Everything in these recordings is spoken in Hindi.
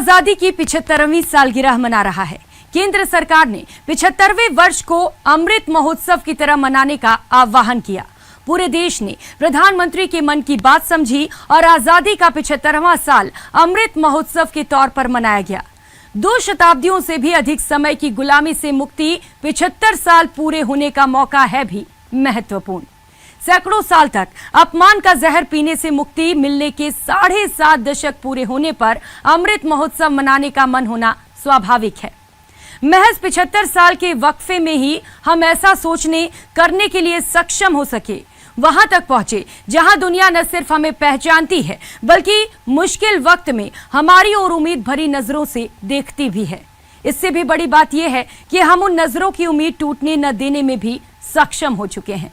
आजादी की 75वीं सालगिरह मना रहा है। केंद्र सरकार ने 75वें वर्ष को अमृत महोत्सव की तरह मनाने का आह्वान किया। पूरे देश ने प्रधानमंत्री के मन की बात समझी और आजादी का 75वां साल अमृत महोत्सव के तौर पर मनाया गया। 2 शताब्दियों से भी अधिक समय की गुलामी से मुक्ति 75 साल पूरे होने का मौका है भी महत्वपूर्ण। सैकड़ों साल तक अपमान का जहर पीने से मुक्ति मिलने के 7.5 दशक पूरे होने पर अमृत महोत्सव मनाने का मन होना स्वाभाविक है। महज 75 साल के वक्फे में ही हम ऐसा सोचने करने के लिए सक्षम हो सके, वहां तक पहुंचे जहां दुनिया न सिर्फ हमें पहचानती है बल्कि मुश्किल वक्त में हमारी ओर उम्मीद भरी नजरों से देखती भी है। इससे भी बड़ी बात यह है कि हम उन नजरों की उम्मीद टूटने न देने में भी सक्षम हो चुके हैं।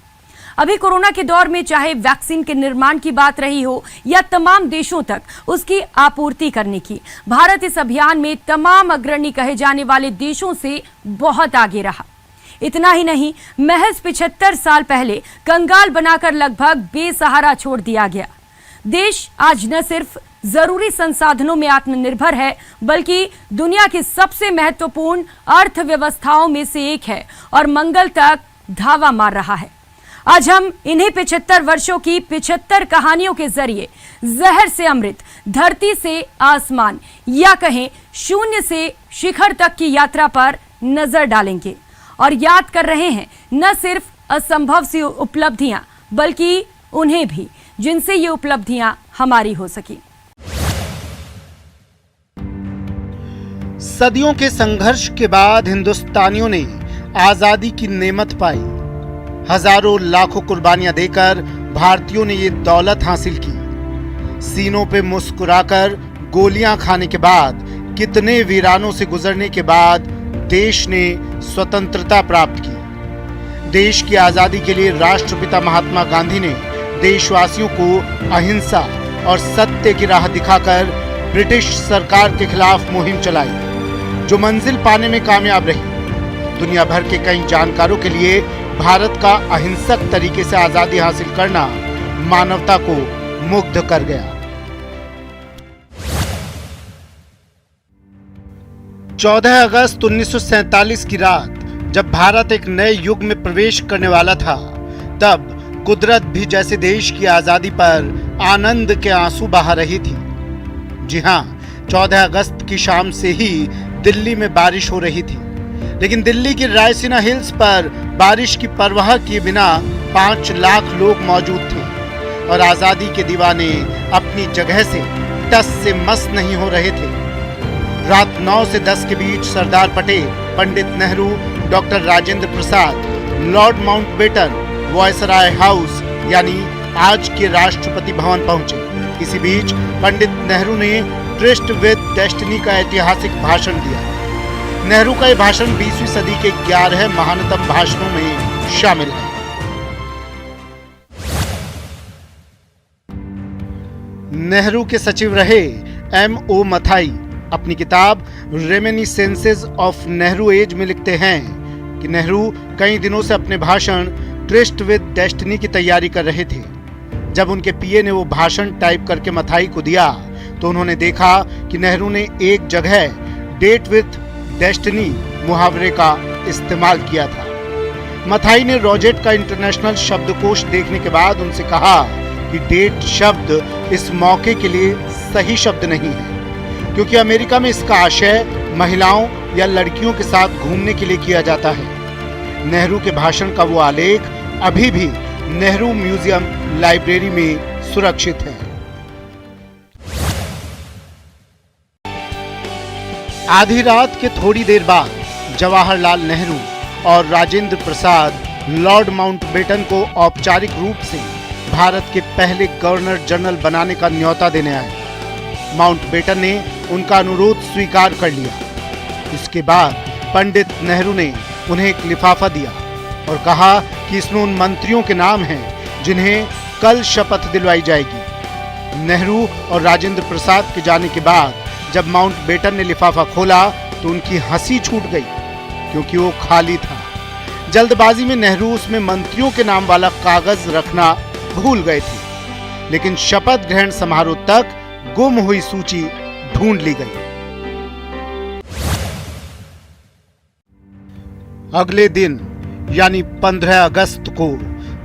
अभी कोरोना के दौर में चाहे वैक्सीन के निर्माण की बात रही हो या तमाम देशों तक उसकी आपूर्ति करने की, भारत इस अभियान में तमाम अग्रणी कहे जाने वाले देशों से बहुत आगे रहा। इतना ही नहीं, महज 75 साल पहले कंगाल बनाकर लगभग बेसहारा छोड़ दिया गया। देश आज न सिर्फ जरूरी संसाधनों में आत्मनिर्भर है बल्कि दुनिया की सबसे महत्वपूर्ण अर्थव्यवस्थाओं में से एक है और मंगल तक धावा मार रहा है। आज हम इन्हीं 75 वर्षों की 75 कहानियों के जरिए जहर से अमृत, धरती से आसमान या कहें शून्य से शिखर तक की यात्रा पर नजर डालेंगे और याद कर रहे हैं न सिर्फ असंभव सी उपलब्धियां बल्कि उन्हें भी जिनसे ये उपलब्धियां हमारी हो सकी। सदियों के संघर्ष के बाद हिंदुस्तानियों ने आजादी की नेमत पाई। हजारों लाखों कुर्बानियां देकर भारतीयों ने ये दौलत हासिल की। सीनों पे मुस्कुराकर गोलियां खाने के बाद, कितने वीरानों से गुजरने के बाद देश ने स्वतंत्रता प्राप्त की। देश की आजादी के लिए राष्ट्रपिता महात्मा गांधी ने देशवासियों को अहिंसा और सत्य की राह दिखाकर ब्रिटिश सरकार के खिलाफ मुहिम चलाई, जो मंजिल पाने में कामयाब रही। दुनिया भर के कई जानकारों के लिए भारत का अहिंसक तरीके से आजादी हासिल करना मानवता को मुग्ध कर गया। 14 अगस्त 1947 की रात जब भारत एक नए युग में प्रवेश करने वाला था, तब कुदरत भी जैसे देश की आजादी पर आनंद के आंसू बहा रही थी। जी हां, 14 अगस्त की शाम से ही दिल्ली में बारिश हो रही थी, लेकिन दिल्ली की रायसीना हिल्स पर बारिश की परवाह किए बिना 5 लाख लोग मौजूद थे और आजादी के दीवाने अपनी जगह से टस से मस नहीं हो रहे थे। रात 9 से 10 के बीच Sardar Patel, Pandit Nehru, doctor Rajendra Prasad, Lord Mountbatten viceroy house यानी आज के राष्ट्रपति भवन पहुंचे। इसी बीच पंडित नेहरू ने ट्रिस्ट विद डेस्टिनी का ऐतिहासिक भाषण दिया। नेहरू का यह भाषण 20वीं सदी के 11 महानतम भाषणों में शामिल है। नेहरू के सचिव रहे M.O. मथाई अपनी किताब रेमिनिसेंसेस ऑफ नेहरू एज में लिखते हैं कि नेहरू कई दिनों से अपने भाषण ट्रिस्ट विद डेस्टिनी की तैयारी कर रहे थे। जब उनके पीए ने वो भाषण टाइप करके मथाई को दिया तो उन्होंने देखा कि नेहरू ने एक जगह डेट विद डेस्टिनी मुहावरे का इस्तेमाल किया था। मथाई ने रॉजेट का इंटरनेशनल शब्दकोश देखने के बाद उनसे कहा कि डेट शब्द इस मौके के लिए सही शब्द नहीं है, क्योंकि अमेरिका में इसका आशय महिलाओं या लड़कियों के साथ घूमने के लिए किया जाता है। नेहरू के भाषण का वो आलेख अभी भी नेहरू म्यूजियम लाइब्रेरी में सुरक्षित है। आधी रात के थोड़ी देर बाद जवाहरलाल नेहरू और राजेंद्र प्रसाद लॉर्ड माउंटबेटन को औपचारिक रूप से भारत के पहले गवर्नर जनरल बनाने का न्योता देने आए। माउंटबेटन ने उनका अनुरोध स्वीकार कर लिया। इसके बाद पंडित नेहरू ने उन्हें एक लिफाफा दिया और कहा कि इसमें उन मंत्रियों के नाम हैं जिन्हें कल शपथ दिलवाई जाएगी। नेहरू और राजेंद्र प्रसाद के जाने के बाद जब माउंटबेटन ने लिफाफा खोला तो उनकी हंसी छूट गई, क्योंकि वो खाली था। जल्दबाजी में नेहरू उसमें मंत्रियों के नाम वाला कागज रखना भूल गए थे, लेकिन शपथ ग्रहण समारोह तक गुम हुई सूची ढूंढ ली गई। अगले दिन यानी 15 अगस्त को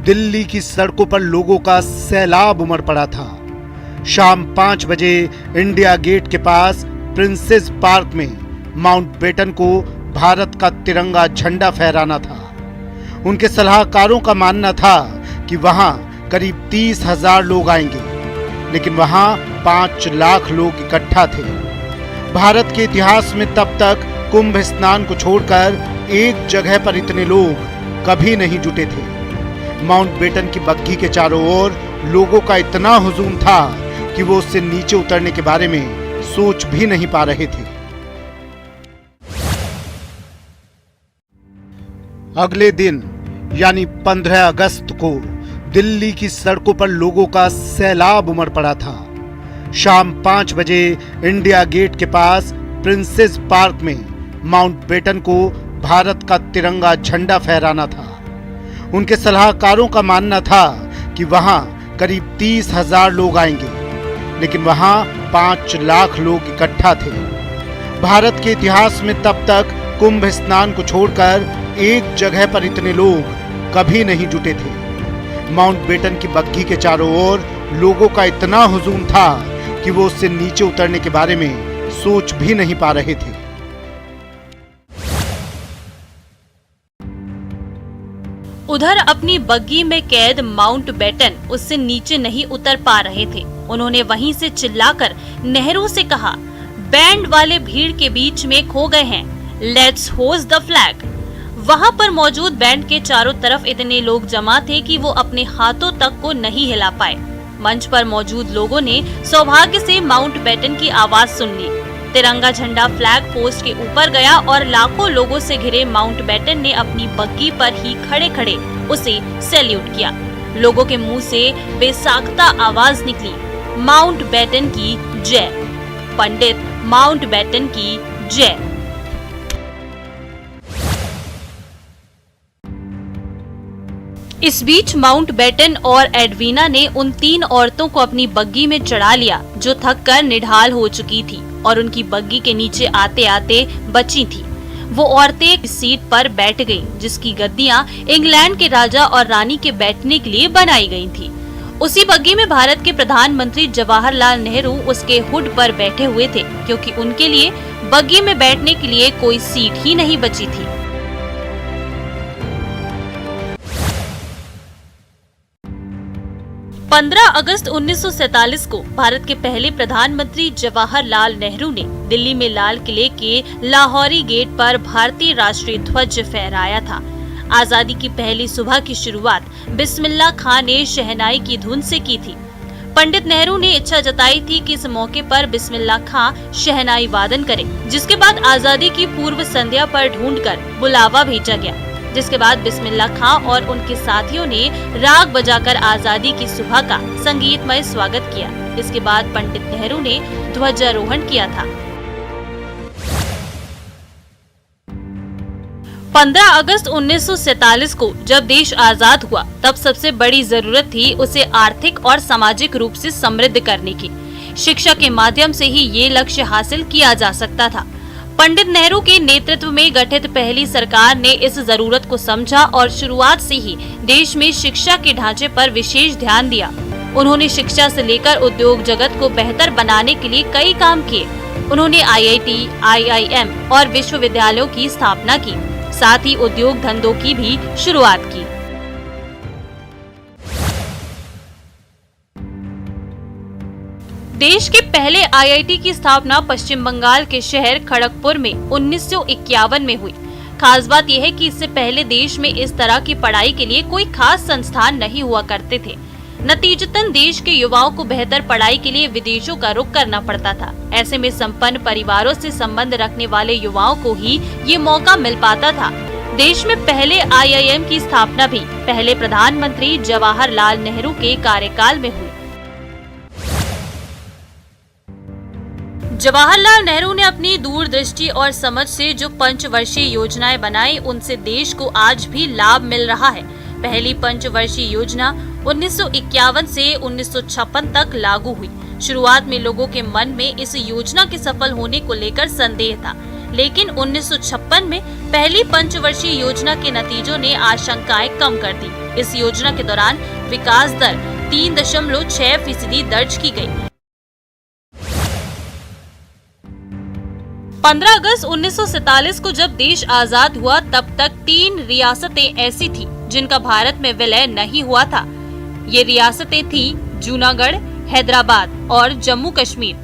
दिल्ली की सड़कों पर लोगों का सैलाब उमड़ पड़ा था। शाम 5 बजे इंडिया गेट के पास प्रिंसेस पार्क में माउंटबेटन को भारत का तिरंगा झंडा फहराना था। उनके सलाहकारों का मानना था कि वहां करीब 30,000 लोग आएंगे, लेकिन वहां 5 लाख लोग इकट्ठा थे। भारत के इतिहास में तब तक कुंभ स्नान को छोड़कर एक जगह पर इतने लोग कभी नहीं जुटे थे। माउंटबेटन की बग्घी के चारों ओर लोगों का इतना हुजूम था कि वो उससे नीचे उतरने के बारे में सोच भी नहीं पा रहे थे। अगले दिन यानी 15 अगस्त को दिल्ली की सड़कों पर लोगों का सैलाब उमड़ पड़ा था। शाम 5 बजे इंडिया गेट के पास प्रिंसेस पार्क में माउंटबेटन को भारत का तिरंगा झंडा फहराना था। उनके सलाहकारों का मानना था कि वहां करीब 30,000 लोग आएंगे, लेकिन वहां 5 लाख लोग इकट्ठा थे। भारत के इतिहास में तब तक कुंभ स्नान को छोड़कर एक जगह पर इतने लोग कभी नहीं जुटे थे। माउंटबेटन की बग्घी के चारों ओर लोगों का इतना हुजूम था कि वो उससे नीचे उतरने के बारे में सोच भी नहीं पा रहे थे। उधर अपनी बग्गी में कैद माउंटबेटन उससे नीचे नहीं उतर पा रहे थे। उन्होंने वहीं से चिल्लाकर नेहरू से कहा, बैंड वाले भीड़ के बीच में खो गए हैं, लेट्स होस्ट द फ्लैग। वहां पर मौजूद बैंड के चारों तरफ इतने लोग जमा थे कि वो अपने हाथों तक को नहीं हिला पाए। मंच पर मौजूद लोगों ने सौभाग्य से माउंटबेटन की आवाज सुन ली। तिरंगा झंडा फ्लैग पोस्ट के ऊपर गया और लाखों लोगों से घिरे माउंटबेटन ने अपनी बग्गी पर ही खड़े खड़े उसे सैल्यूट किया। लोगों के मुंह से बेसाख्ता आवाज निकली, माउंटबेटन की जय, पंडित माउंटबेटन की जय। इस बीच माउंटबेटन और एडवीना ने उन 3 औरतों को अपनी बग्गी में चढ़ा लिया जो थककर निढाल हो चुकी थी और उनकी बग्गी के नीचे आते आते बची थी। वो औरतें एक सीट पर बैठ गईं, जिसकी गद्दियां इंग्लैंड के राजा और रानी के बैठने के लिए बनाई गई थी। उसी बग्गी में भारत के प्रधानमंत्री जवाहरलाल नेहरू उसके हुड पर बैठे हुए थे, क्योंकि उनके लिए बग्गी में बैठने के लिए कोई सीट ही नहीं बची थी। पंद्रह अगस्त 1947 को भारत के पहले प्रधानमंत्री जवाहरलाल नेहरू ने दिल्ली में लाल किले के लाहौरी गेट पर भारतीय राष्ट्रीय ध्वज फहराया था। आजादी की पहली सुबह की शुरुआत बिस्मिल्लाह खां ने शहनाई की धुन से की थी। पंडित नेहरू ने इच्छा जताई थी कि इस मौके पर बिस्मिल्लाह खां शहनाई वादन करें, जिसके बाद आजादी की पूर्व संध्या पर ढूंढकर बुलावा भेजा गया, जिसके बाद बिस्मिल्लाह खां और उनके साथियों ने राग बजाकर आजादी की सुबह का संगीतमय स्वागत किया। इसके बाद पंडित नेहरू ने ध्वजारोहण किया था। 15 अगस्त 1947 को जब देश आजाद हुआ, तब सबसे बड़ी जरूरत थी उसे आर्थिक और सामाजिक रूप से समृद्ध करने की। शिक्षा के माध्यम से ही ये लक्ष्य हासिल किया जा सकता था। पंडित नेहरू के नेतृत्व में गठित पहली सरकार ने इस जरूरत को समझा और शुरुआत से ही देश में शिक्षा के ढांचे पर विशेष ध्यान दिया। उन्होंने शिक्षा से लेकर उद्योग जगत को बेहतर बनाने के लिए कई काम किए। उन्होंने IIT, IIM और विश्वविद्यालयों की स्थापना की, साथ ही उद्योग धंधों की भी शुरुआत की। देश के पहले IIT की स्थापना पश्चिम बंगाल के शहर खड़गपुर में 1951 में हुई। खास बात यह है कि इससे पहले देश में इस तरह की पढ़ाई के लिए कोई खास संस्थान नहीं हुआ करते थे। नतीजतन देश के युवाओं को बेहतर पढ़ाई के लिए विदेशों का रुख करना पड़ता था। ऐसे में संपन्न परिवारों से संबंध रखने वाले युवाओं को ही ये मौका मिल पाता था। देश में पहले IIM की स्थापना भी पहले प्रधानमंत्री जवाहरलाल नेहरू के कार्यकाल में हुई। जवाहरलाल नेहरू ने अपनी दूरदृष्टि और समझ से जो पंचवर्षीय योजनाएं बनाई, उनसे देश को आज भी लाभ मिल रहा है। पहली पंचवर्षीय योजना 1951 से 1956 तक लागू हुई। शुरुआत में लोगों के मन में इस योजना के सफल होने को लेकर संदेह था, लेकिन 1956 में पहली पंचवर्षीय योजना के नतीजों ने आशंकाएं कम कर दी। इस योजना के दौरान विकास दर 3.6% दर्ज की गई। 15 अगस्त 1947 को जब देश आजाद हुआ तब तक 3 रियासतें ऐसी थी जिनका भारत में विलय नहीं हुआ था। ये रियासतें थी जूनागढ़, हैदराबाद और जम्मू कश्मीर।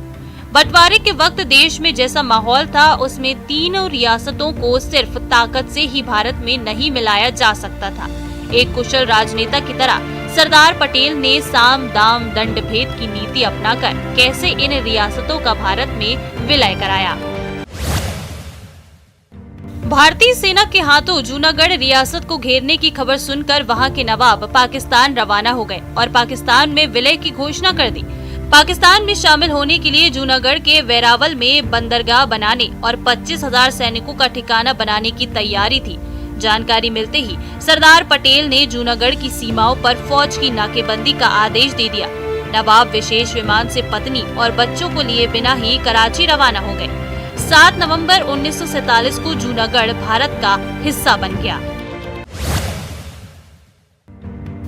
बंटवारे के वक्त देश में जैसा माहौल था उसमें तीनों रियासतों को सिर्फ ताकत से ही भारत में नहीं मिलाया जा सकता था। एक कुशल राजनेता की तरह सरदार पटेल ने साम दाम दंड भेद की नीति अपनाकर कैसे इन रियासतों का भारत में विलय कराया। भारतीय सेना के हाथों जूनागढ़ रियासत को घेरने की खबर सुनकर वहां के नवाब पाकिस्तान रवाना हो गए और पाकिस्तान में विलय की घोषणा कर दी। पाकिस्तान में शामिल होने के लिए जूनागढ़ के वेरावल में बंदरगाह बनाने और 25,000 सैनिकों का ठिकाना बनाने की तैयारी थी। जानकारी मिलते ही सरदार पटेल ने जूनागढ़ की सीमाओं पर फौज की नाकेबंदी का आदेश दे दिया। नवाब विशेष विमान से पत्नी और बच्चों को लिए बिना ही कराची रवाना हो गए। 7 नवंबर 1947 को जूनागढ़ भारत का हिस्सा बन गया।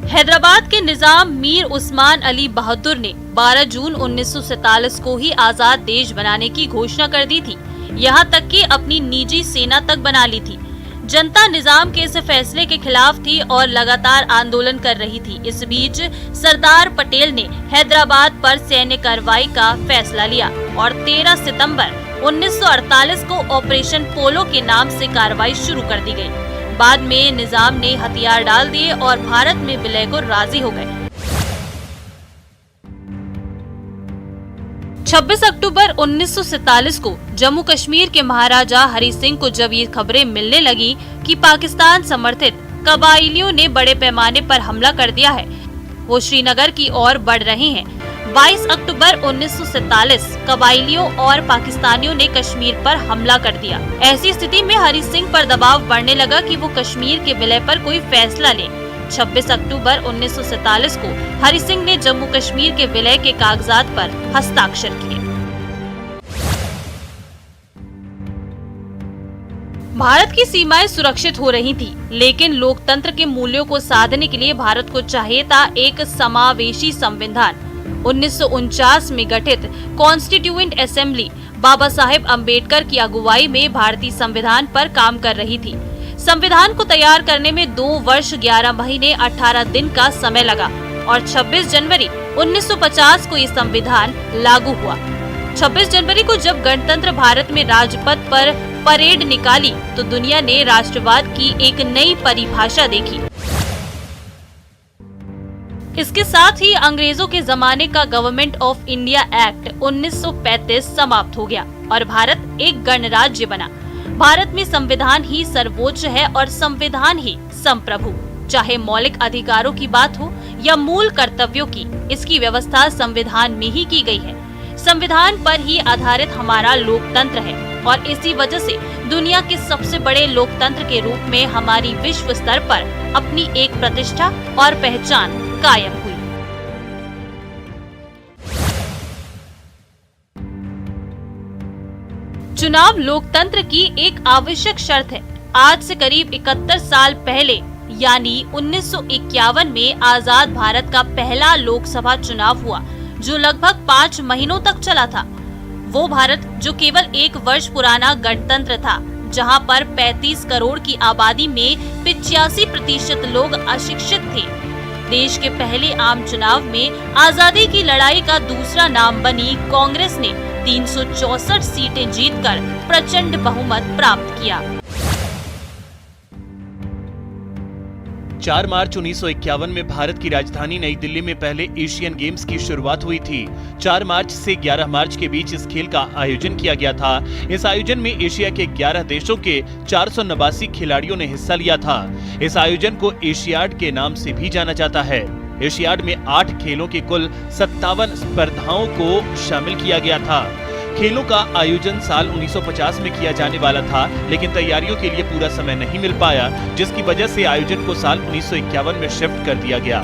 हैदराबाद के निजाम मीर उस्मान अली बहादुर ने 12 जून 1947 को ही आजाद देश बनाने की घोषणा कर दी थी। यहाँ तक कि अपनी निजी सेना तक बना ली थी। जनता निजाम के इस फैसले के खिलाफ थी और लगातार आंदोलन कर रही थी। इस बीच सरदार पटेल ने हैदराबाद पर सैन्य कार्रवाई का फैसला लिया और 13 सितंबर 1948 को ऑपरेशन पोलो के नाम से कार्रवाई शुरू कर दी गई। बाद में निजाम ने हथियार डाल दिए और भारत में विलय को राजी हो गए। 26 अक्टूबर 1947 को जम्मू कश्मीर के महाराजा हरि सिंह को जब ये खबरें मिलने लगी कि पाकिस्तान समर्थित कबाइलियों ने बड़े पैमाने पर हमला कर दिया है, वो श्रीनगर की ओर बढ़ रहे हैं। 22 अक्टूबर 1947 कबाइलियों और पाकिस्तानियों ने कश्मीर पर हमला कर दिया। ऐसी स्थिति में हरि सिंह पर दबाव बढ़ने लगा कि वो कश्मीर के विलय पर कोई फैसला ले। 26 अक्टूबर 1947 को हरि सिंह ने जम्मू कश्मीर के विलय के कागजात पर हस्ताक्षर किए। भारत की सीमाएं सुरक्षित हो रही थी, लेकिन लोकतंत्र के मूल्यों को साधने के लिए भारत को चाहिए था एक समावेशी संविधान। 1949 में गठित कॉन्स्टिट्यूएंट असेंबली बाबा साहेब अम्बेडकर की अगुवाई में भारतीय संविधान पर काम कर रही थी। संविधान को तैयार करने में 2 वर्ष 11 महीने 18 दिन का समय लगा और 26 जनवरी 1950 को ये संविधान लागू हुआ। 26 जनवरी को जब गणतंत्र भारत में राजपथ पर परेड निकाली तो दुनिया ने राष्ट्रवाद की एक नई परिभाषा देखी। इसके साथ ही अंग्रेजों के जमाने का गवर्नमेंट ऑफ इंडिया एक्ट 1935 समाप्त हो गया और भारत एक गणराज्य बना। भारत में संविधान ही सर्वोच्च है और संविधान ही संप्रभु। चाहे मौलिक अधिकारों की बात हो या मूल कर्तव्यों की, इसकी व्यवस्था संविधान में ही की गई है। संविधान पर ही आधारित हमारा लोकतंत्र है और इसी वजह से दुनिया के सबसे बड़े लोकतंत्र के रूप में हमारी विश्व स्तर पर अपनी एक प्रतिष्ठा और पहचान कायम हुई। चुनाव लोकतंत्र की एक आवश्यक शर्त है। आज से करीब 71 साल पहले यानी 1951 में आजाद भारत का पहला लोकसभा चुनाव हुआ जो लगभग 5 महीनों तक चला था। वो भारत जो केवल 1 वर्ष पुराना गणतंत्र था, जहां पर 35 करोड़ की आबादी में 85% लोग अशिक्षित थे। देश के पहले आम चुनाव में आजादी की लड़ाई का दूसरा नाम बनी कांग्रेस ने 364 सीटें जीतकर प्रचंड बहुमत प्राप्त किया। 4 मार्च 1951 में भारत की राजधानी नई दिल्ली में पहले एशियन गेम्स की शुरुआत हुई थी। 4 मार्च से 11 मार्च के बीच इस खेल का आयोजन किया गया था। इस आयोजन में एशिया के 11 देशों के 489 खिलाड़ियों ने हिस्सा लिया था। इस आयोजन को एशियाड के नाम से भी जाना जाता है। एशियाड में 8 खेलों की कुल 57 स्पर्धाओं को शामिल किया गया था। खेलों का आयोजन साल 1950 में किया जाने वाला था, लेकिन तैयारियों के लिए पूरा समय नहीं मिल पाया, जिसकी वजह से आयोजन को साल 1951 में शिफ्ट कर दिया गया।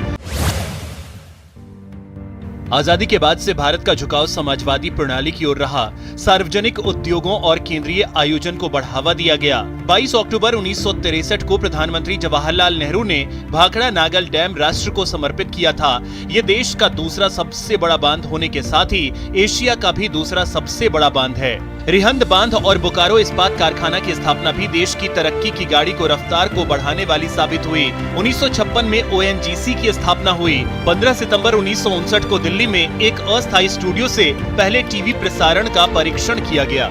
आजादी के बाद से भारत का झुकाव समाजवादी प्रणाली की ओर रहा। सार्वजनिक उद्योगों और केंद्रीय आयोजन को बढ़ावा दिया गया। 22 अक्टूबर 1963 को प्रधानमंत्री जवाहरलाल नेहरू ने भाखड़ा नागल डैम राष्ट्र को समर्पित किया था। ये देश का दूसरा सबसे बड़ा बांध होने के साथ ही एशिया का भी दूसरा सबसे बड़ा बांध है। रिहंद बांध और बोकारो इस्पात कारखाना की स्थापना भी देश की तरक्की की गाड़ी को रफ्तार को बढ़ाने वाली साबित हुई। 1956 में ओएनजीसी की स्थापना हुई। 15 सितंबर 1959 को दिल्ली में एक अस्थायी स्टूडियो से पहले टीवी प्रसारण का परीक्षण किया गया।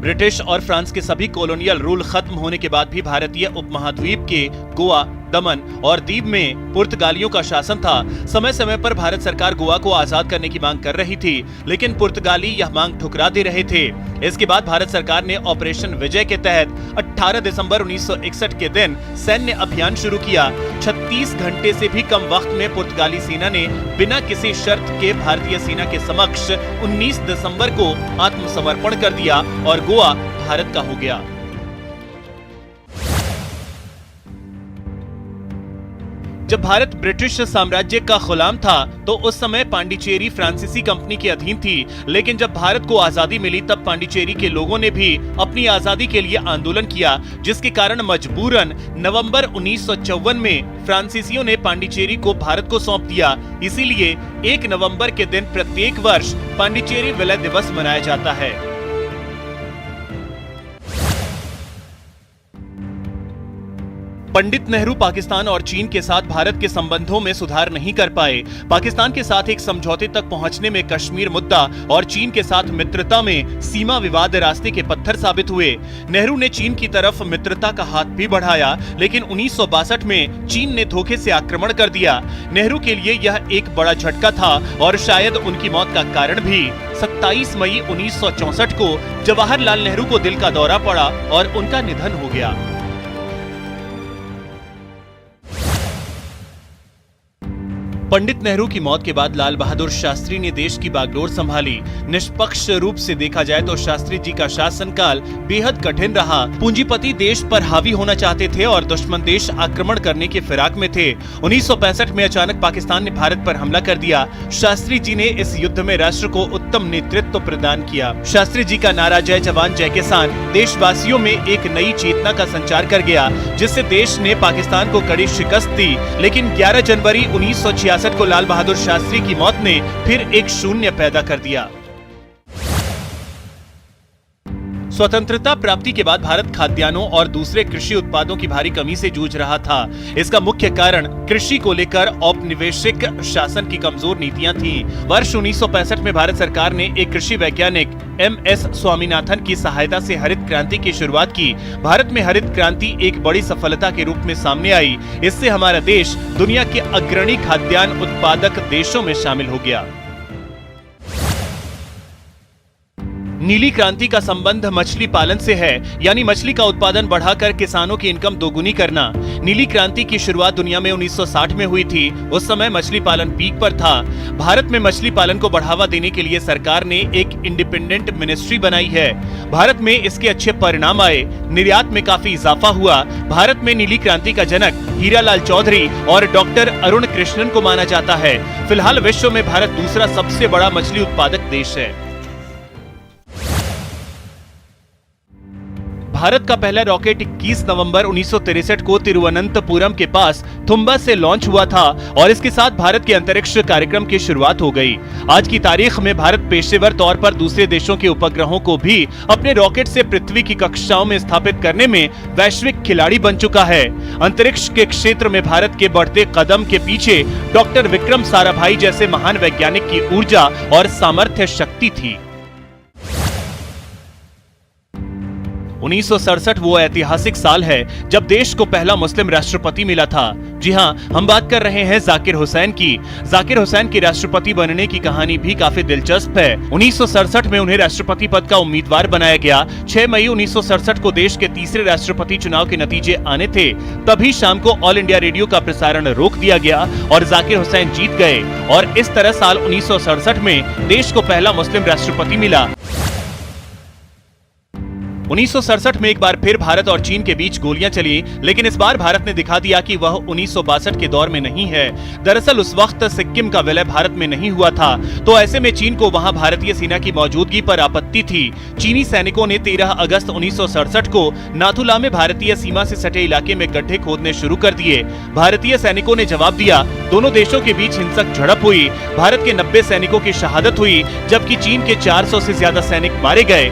ब्रिटिश और फ्रांस के सभी कॉलोनियल रूल खत्म होने के बाद भी भारतीय उपमहाद्वीप के गोवा, दमन और दीव में पुर्तगालियों का शासन था। समय समय पर भारत सरकार गोवा को आजाद करने की मांग कर रही थी, लेकिन पुर्तगाली यह मांग ठुकरा दे रहे थे। इसके बाद भारत सरकार ने ऑपरेशन विजय के तहत 18 दिसंबर 1961 के दिन सैन्य अभियान शुरू किया। 36 घंटे से भी कम वक्त में पुर्तगाली सेना ने बिना किसी शर्त के भारतीय सेना के समक्ष 19 दिसंबर को आत्मसमर्पण कर दिया और गोवा भारत का हो गया। जब भारत ब्रिटिश साम्राज्य का गुलाम था तो उस समय पांडिचेरी फ्रांसीसी कंपनी के अधीन थी, लेकिन जब भारत को आजादी मिली तब पांडिचेरी के लोगों ने भी अपनी आजादी के लिए आंदोलन किया, जिसके कारण मजबूरन नवंबर 1954 में फ्रांसीसियों ने पांडिचेरी को भारत को सौंप दिया। इसीलिए 1 नवंबर के दिन प्रत्येक वर्ष पांडिचेरी विलय दिवस मनाया जाता है। पंडित नेहरू पाकिस्तान और चीन के साथ भारत के संबंधों में सुधार नहीं कर पाए। पाकिस्तान के साथ एक समझौते तक पहुंचने में कश्मीर मुद्दा और चीन के साथ मित्रता में सीमा विवाद रास्ते के पत्थर साबित हुए। नेहरू ने चीन की तरफ मित्रता का हाथ भी बढ़ाया, लेकिन 1962 में चीन ने धोखे से आक्रमण कर दिया। नेहरू के लिए यह एक बड़ा झटका था और शायद उनकी मौत का कारण भी। 27 मई 1964 को जवाहरलाल नेहरू को दिल का दौरा पड़ा और उनका निधन हो गया। पंडित नेहरू की मौत के बाद लाल बहादुर शास्त्री ने देश की बागडोर संभाली। निष्पक्ष रूप से देखा जाए तो शास्त्री जी का शासनकाल बेहद कठिन रहा। पूंजीपति देश पर हावी होना चाहते थे और दुश्मन देश आक्रमण करने के फिराक में थे। 1965 में अचानक पाकिस्तान ने भारत पर हमला कर दिया। शास्त्री जी ने इस युद्ध में राष्ट्र को उत्तम नेतृत्व प्रदान किया। शास्त्री जी का नारा जय जवान जय किसान देशवासियों में एक नई चेतना का संचार कर गया, जिससे देश ने पाकिस्तान को कड़ी शिकस्त दी। लेकिन 11 जनवरी 1966 को लाल बहादुर शास्त्री की मौत ने फिर एक शून्य पैदा कर दिया। स्वतंत्रता प्राप्ति के बाद भारत खाद्यान्नों और दूसरे कृषि उत्पादों की भारी कमी से जूझ रहा था। इसका मुख्य कारण कृषि को लेकर औपनिवेशिक शासन की कमजोर नीतियां थीं। वर्ष 1965 में भारत सरकार ने एक कृषि वैज्ञानिक MS स्वामीनाथन की सहायता से हरित क्रांति की शुरुआत की। भारत में हरित क्रांति एक बड़ी सफलता के रूप में सामने आई। इससे हमारा देश दुनिया के अग्रणी खाद्यान्न उत्पादक देशों में शामिल हो गया। नीली क्रांति का संबंध मछली पालन से है, यानी मछली का उत्पादन बढ़ाकर किसानों की इनकम दोगुनी करना। नीली क्रांति की शुरुआत दुनिया में 1960 में हुई थी। उस समय मछली पालन पीक पर था। भारत में मछली पालन को बढ़ावा देने के लिए सरकार ने एक इंडिपेंडेंट मिनिस्ट्री बनाई है। भारत में इसके अच्छे परिणाम आए। निर्यात में काफी इजाफा हुआ। भारत में नीली क्रांति का जनक हीरालाल चौधरी और डॉक्टर अरुण कृष्णन को माना जाता है। फिलहाल विश्व में भारत दूसरा सबसे बड़ा मछली उत्पादक देश है। भारत का पहला रॉकेट 21 नवंबर 1963 को तिरुवनंतपुरम के पास थुम्बा से लॉन्च हुआ था और इसके साथ भारत के अंतरिक्ष कार्यक्रम की शुरुआत हो गई। आज की तारीख में भारत पेशेवर तौर पर दूसरे देशों के उपग्रहों को भी अपने रॉकेट से पृथ्वी की कक्षाओं में स्थापित करने में वैश्विक खिलाड़ी बन चुका है। अंतरिक्ष के क्षेत्र में भारत के बढ़ते कदम के पीछे डॉक्टर विक्रम साराभाई जैसे महान वैज्ञानिक की ऊर्जा और सामर्थ्य शक्ति थी। 1967 वो ऐतिहासिक साल है जब देश को पहला मुस्लिम राष्ट्रपति मिला था। जी हां, हम बात कर रहे हैं जाकिर हुसैन की। जाकिर हुसैन की राष्ट्रपति बनने की कहानी भी काफी दिलचस्प है। 1967 में उन्हें राष्ट्रपति पद का उम्मीदवार बनाया गया। 6 मई 1967 को देश के तीसरे राष्ट्रपति चुनाव के नतीजे आने थे। तभी शाम को ऑल इंडिया रेडियो का प्रसारण रोक दिया गया और जाकिर हुसैन जीत गए और इस तरह साल 1967 में देश को पहला मुस्लिम राष्ट्रपति मिला। 1967 में एक बार फिर भारत और चीन के बीच गोलियां चली, लेकिन इस बार भारत ने दिखा दिया कि वह 1962 के दौर में नहीं है। दरअसल उस वक्त सिक्किम का विलय भारत में नहीं हुआ था, तो ऐसे में चीन को वहां भारतीय सेना की मौजूदगी पर आपत्ति थी। चीनी सैनिकों ने 13 अगस्त 1967 को नाथुला में भारतीय सीमा से सटे इलाके में गड्ढे खोदने शुरू कर दिए। भारतीय सैनिकों ने जवाब दिया। दोनों देशों के बीच हिंसक झड़प हुई। भारत के 90 सैनिकों की शहादत हुई, जबकि चीन के 400 से ज्यादा सैनिक मारे गए।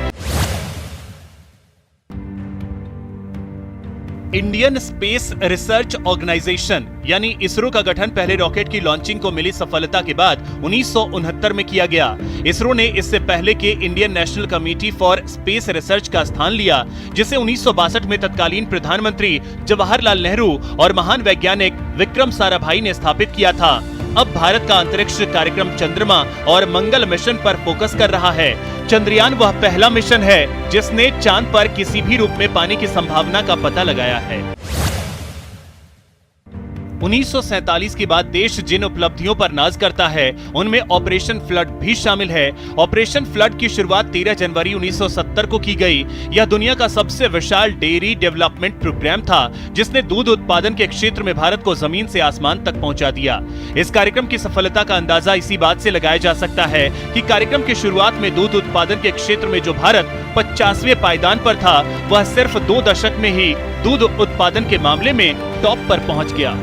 इंडियन स्पेस रिसर्च ऑर्गेनाइजेशन यानी इसरो का गठन पहले रॉकेट की लॉन्चिंग को मिली सफलता के बाद 1969 में किया गया। इसरो ने इससे पहले के Indian national committee for space research का स्थान लिया, जिसे 1962 में तत्कालीन प्रधानमंत्री जवाहरलाल नेहरू और महान वैज्ञानिक विक्रम साराभाई ने स्थापित किया था। अब भारत का अंतरिक्ष कार्यक्रम चंद्रमा और मंगल मिशन पर फोकस कर रहा है। चंद्रयान वह पहला मिशन है जिसने चांद पर किसी भी रूप में पानी की संभावना का पता लगाया है। 1947 के बाद देश जिन उपलब्धियों पर नाज करता है, उनमें ऑपरेशन फ्लड भी शामिल है। ऑपरेशन फ्लड की शुरुआत 13 जनवरी 1970 को की गई। यह दुनिया का सबसे विशाल डेयरी डेवलपमेंट प्रोग्राम था, जिसने दूध उत्पादन के क्षेत्र में भारत को जमीन से आसमान तक पहुंचा दिया। इस कार्यक्रम की सफलता का अंदाजा इसी बात से लगाया जा सकता है कि कार्यक्रम की शुरुआत में दूध उत्पादन के क्षेत्र में जो भारत 50वें पायदान पर था, वह सिर्फ 2 दशक में ही दूध उत्पादन के मामले में टॉप पर पहुंच गया।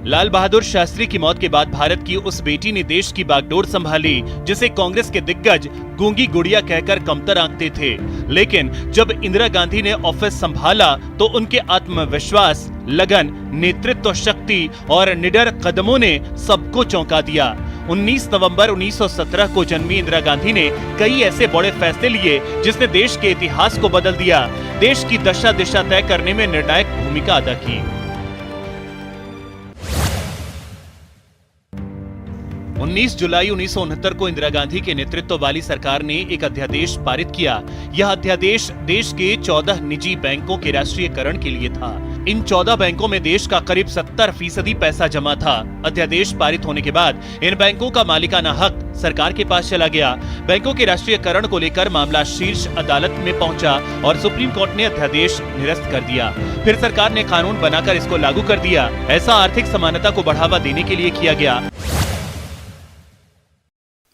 लाल बहादुर शास्त्री की मौत के बाद भारत की उस बेटी ने देश की बागडोर संभाली, जिसे कांग्रेस के दिग्गज गूंगी गुड़िया कहकर कमतर आंकते थे। लेकिन जब इंदिरा गांधी ने ऑफिस संभाला तो उनके आत्मविश्वास, लगन, नेतृत्व शक्ति और निडर कदमों ने सबको चौंका दिया। 19 नवंबर 1917 को जन्मी इंदिरा गांधी ने कई ऐसे बड़े फैसले लिए जिसने देश के इतिहास को बदल दिया, देश की दशा दिशा तय करने में निर्णायक भूमिका अदा की। 19 जुलाई 1969 को इंदिरा गांधी के नेतृत्व वाली सरकार ने एक अध्यादेश पारित किया। यह अध्यादेश देश के 14 निजी बैंकों के राष्ट्रीयकरण के लिए था। इन 14 बैंकों में देश का करीब 70% पैसा जमा था। अध्यादेश पारित होने के बाद इन बैंकों का मालिकाना हक सरकार के पास चला गया। बैंकों के राष्ट्रीयकरण को लेकर मामला शीर्ष अदालत में पहुंचा और सुप्रीम कोर्ट ने अध्यादेश निरस्त कर दिया। फिर सरकार ने कानून बनाकर इसको लागू कर दिया। ऐसा आर्थिक समानता को बढ़ावा देने के लिए किया गया।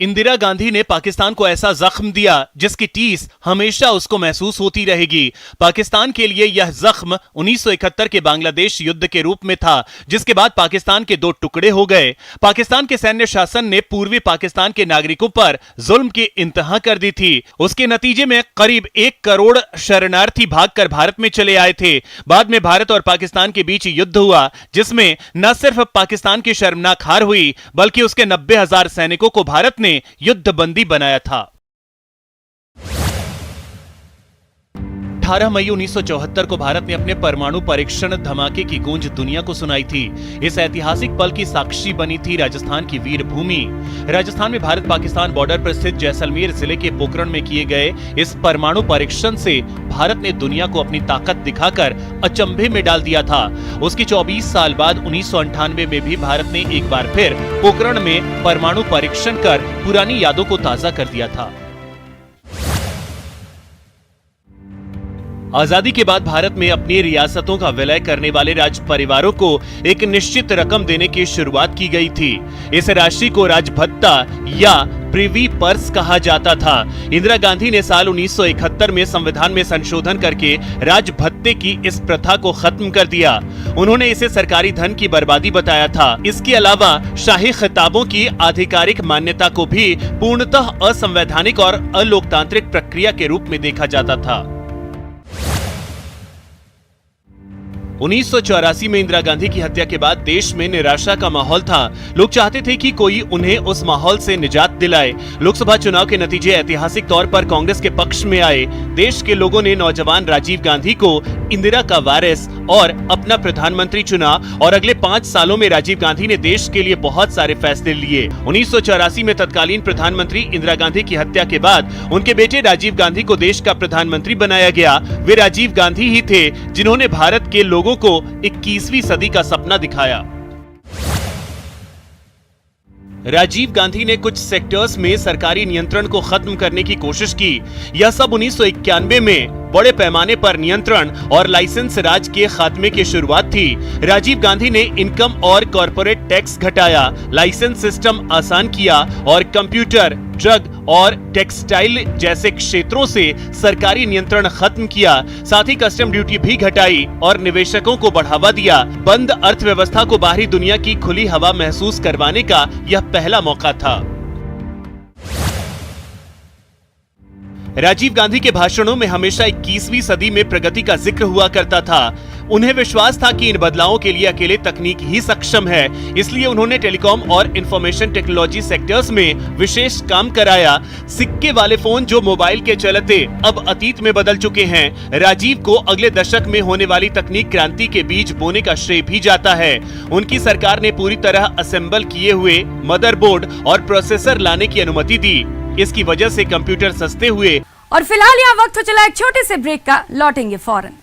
इंदिरा गांधी ने पाकिस्तान को ऐसा जख्म दिया जिसकी टीस हमेशा उसको महसूस होती रहेगी। पाकिस्तान के लिए यह जख्म 1971 के बांग्लादेश युद्ध के रूप में था, जिसके बाद पाकिस्तान के 2 टुकड़े हो गए। पाकिस्तान के सैन्य शासन ने पूर्वी पाकिस्तान के नागरिकों पर जुल्म की इंतहा कर दी थी। उसके नतीजे में करीब 1 करोड़ शरणार्थी भागकर भारत में चले आए थे। बाद में भारत और पाकिस्तान के बीच युद्ध हुआ, जिसमें न सिर्फ पाकिस्तान की शर्मनाक हार हुई, बल्कि उसके 90,000 सैनिकों को भारत ने युद्धबंदी बनाया था। 18 मई 1974 को भारत ने अपने परमाणु परीक्षण धमाके की गूंज दुनिया को सुनाई थी। इस ऐतिहासिक पल की साक्षी बनी थी राजस्थान की वीर भूमि। राजस्थान में भारत पाकिस्तान बॉर्डर पर स्थित जैसलमेर जिले के पोखरण में किए गए इस परमाणु परीक्षण से भारत ने दुनिया को अपनी ताकत दिखाकर अचंभे में डाल दिया था। उसकी 24 साल बाद 1998 में भी भारत ने एक बार फिर पोखरण में परमाणु परीक्षण कर पुरानी यादों को ताजा कर दिया था। आजादी के बाद भारत में अपनी रियासतों का विलय करने वाले राज परिवारों को एक निश्चित रकम देने की शुरुआत की गई थी। इस राशि को राजभत्ता या प्रिवी पर्स कहा जाता था। इंदिरा गांधी ने साल 1971 में संविधान में संशोधन करके राजभत्ते की इस प्रथा को खत्म कर दिया। उन्होंने इसे सरकारी धन की बर्बादी बताया था। इसके अलावा शाही खिताबों की आधिकारिक मान्यता को भी पूर्णतः असंवैधानिक और अलोकतांत्रिक प्रक्रिया के रूप में देखा जाता था। 1984 में इंदिरा गांधी की हत्या के बाद देश में निराशा का माहौल था। लोग चाहते थे कि कोई उन्हें उस माहौल से निजात दिलाए। लोकसभा चुनाव के नतीजे ऐतिहासिक तौर पर कांग्रेस के पक्ष में आए। देश के लोगों ने नौजवान राजीव गांधी को इंदिरा का वारिस और अपना प्रधानमंत्री चुना और अगले 5 सालों में राजीव गांधी ने देश के लिए बहुत सारे फैसले लिए। 1984 में तत्कालीन प्रधानमंत्री इंदिरा गांधी की हत्या के बाद उनके बेटे राजीव गांधी को देश का प्रधानमंत्री बनाया गया। वे राजीव गांधी ही थे जिन्होंने भारत के लोगों को 21वीं सदी का सपना दिखाया। राजीव गांधी ने कुछ सेक्टर्स में सरकारी नियंत्रण को खत्म करने की कोशिश की। यह सब 1991 में बड़े पैमाने पर नियंत्रण और लाइसेंस राज के खात्मे की शुरुआत थी। राजीव गांधी ने इनकम और कॉर्पोरेट टैक्स घटाया, लाइसेंस सिस्टम आसान किया और कंप्यूटर, ड्रग और टेक्सटाइल जैसे क्षेत्रों से सरकारी नियंत्रण खत्म किया। साथ ही कस्टम ड्यूटी भी घटाई और निवेशकों को बढ़ावा दिया। बंद अर्थव्यवस्था को बाहरी दुनिया की खुली हवा महसूस करवाने का यह पहला मौका था। राजीव गांधी के भाषणों में हमेशा 21वीं सदी में प्रगति का जिक्र हुआ करता था। उन्हें विश्वास था कि इन बदलावों के लिए अकेले तकनीक ही सक्षम है, इसलिए उन्होंने टेलीकॉम और इंफॉर्मेशन टेक्नोलॉजी सेक्टर्स में विशेष काम कराया। सिक्के वाले फोन जो मोबाइल के चलते अब अतीत में बदल चुके हैं। राजीव को अगले दशक में होने वाली तकनीक क्रांति के बीज बोने का श्रेय भी जाता है। उनकी सरकार ने पूरी तरह असेंबल किए हुए मदरबोर्ड और प्रोसेसर लाने की अनुमति दी। इसकी वजह से कंप्यूटर सस्ते हुए। और फिलहाल यहाँ वक्त हो चला एक छोटे से ब्रेक का, लौटेंगे फौरन।